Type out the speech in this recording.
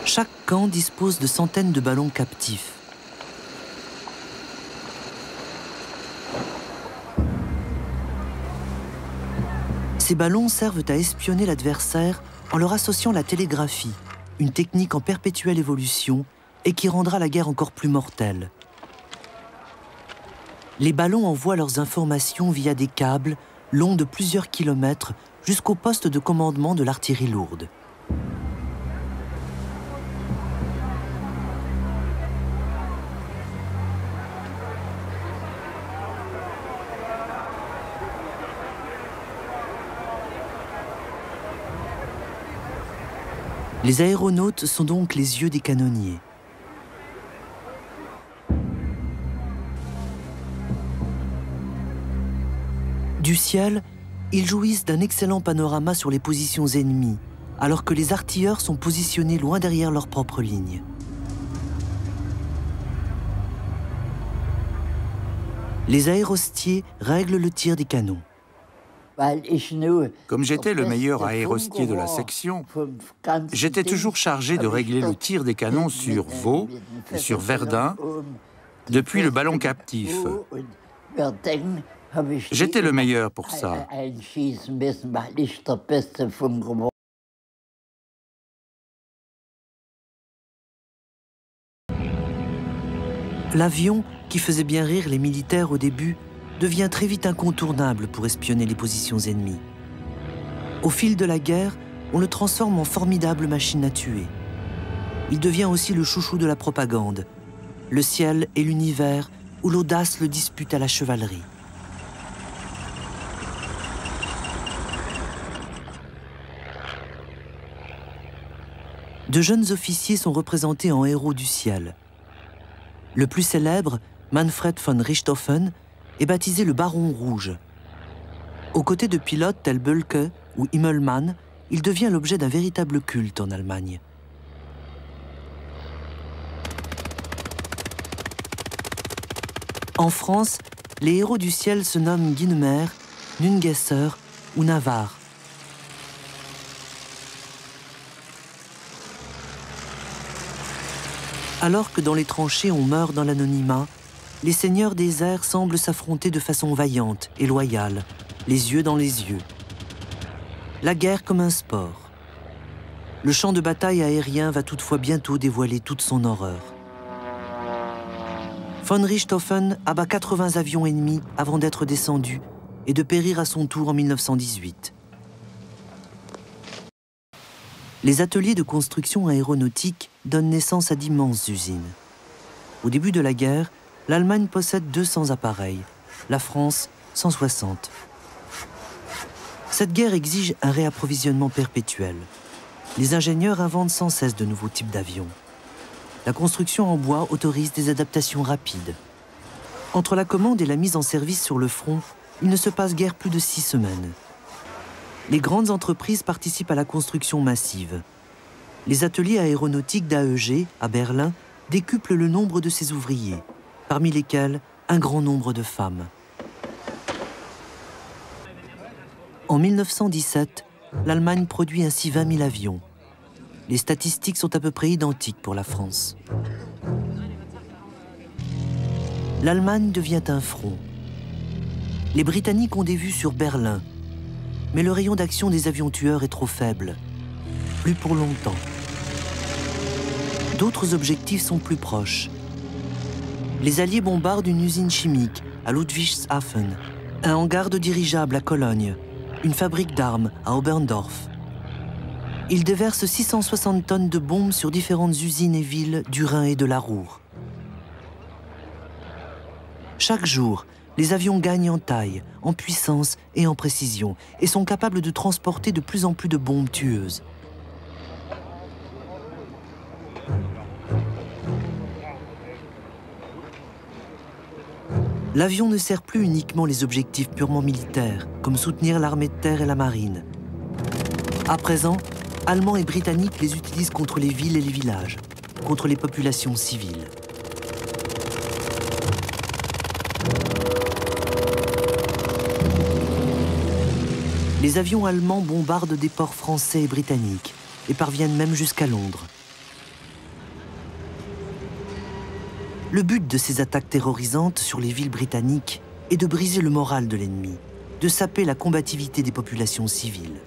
Chaque camp dispose de centaines de ballons captifs. Ces ballons servent à espionner l'adversaire en leur associant la télégraphie, une technique en perpétuelle évolution et qui rendra la guerre encore plus mortelle. Les ballons envoient leurs informations via des câbles longs de plusieurs kilomètres jusqu'au poste de commandement de l'artillerie lourde. Les aéronautes sont donc les yeux des canonniers. Du ciel, ils jouissent d'un excellent panorama sur les positions ennemies, alors que les artilleurs sont positionnés loin derrière leurs propres lignes. Les aérostiers règlent le tir des canons. Comme j'étais le meilleur aérostier de la section, j'étais toujours chargé de régler le tir des canons sur Vaux et sur Verdun depuis le ballon captif. J'étais le meilleur pour ça. L'avion, qui faisait bien rire les militaires au début, devient très vite incontournable pour espionner les positions ennemies. Au fil de la guerre, on le transforme en formidable machine à tuer. Il devient aussi le chouchou de la propagande, le ciel et l'univers où l'audace le dispute à la chevalerie. De jeunes officiers sont représentés en héros du ciel. Le plus célèbre, Manfred von Richthofen, est baptisé le Baron Rouge. Aux côtés de pilotes tels Bölke ou Immelmann, il devient l'objet d'un véritable culte en Allemagne. En France, les héros du ciel se nomment Guynemer, Nungesser ou Navarre. Alors que dans les tranchées on meurt dans l'anonymat, les seigneurs des airs semblent s'affronter de façon vaillante et loyale, les yeux dans les yeux. La guerre comme un sport. Le champ de bataille aérien va toutefois bientôt dévoiler toute son horreur. Von Richthofen abat 80 avions ennemis avant d'être descendu et de périr à son tour en 1918. Les ateliers de construction aéronautique donnent naissance à d'immenses usines. Au début de la guerre, l'Allemagne possède 200 appareils, la France 160. Cette guerre exige un réapprovisionnement perpétuel. Les ingénieurs inventent sans cesse de nouveaux types d'avions. La construction en bois autorise des adaptations rapides. Entre la commande et la mise en service sur le front, il ne se passe guère plus de 6 semaines. Les grandes entreprises participent à la construction massive. Les ateliers aéronautiques d'AEG, à Berlin, décuplent le nombre de ses ouvriers, parmi lesquels un grand nombre de femmes. En 1917, l'Allemagne produit ainsi 20 000 avions. Les statistiques sont à peu près identiques pour la France. L'Allemagne devient un front. Les Britanniques ont des vues sur Berlin, mais le rayon d'action des avions tueurs est trop faible. Plus pour longtemps. D'autres objectifs sont plus proches. Les Alliés bombardent une usine chimique à Ludwigshafen, un hangar de dirigeables à Cologne, une fabrique d'armes à Oberndorf. Ils déversent 660 tonnes de bombes sur différentes usines et villes du Rhin et de la Ruhr. Chaque jour, les avions gagnent en taille, en puissance et en précision, et sont capables de transporter de plus en plus de bombes tueuses. L'avion ne sert plus uniquement les objectifs purement militaires, comme soutenir l'armée de terre et la marine. À présent, Allemands et Britanniques les utilisent contre les villes et les villages, contre les populations civiles. Les avions allemands bombardent des ports français et britanniques et parviennent même jusqu'à Londres. Le but de ces attaques terrorisantes sur les villes britanniques est de briser le moral de l'ennemi, de saper la combativité des populations civiles.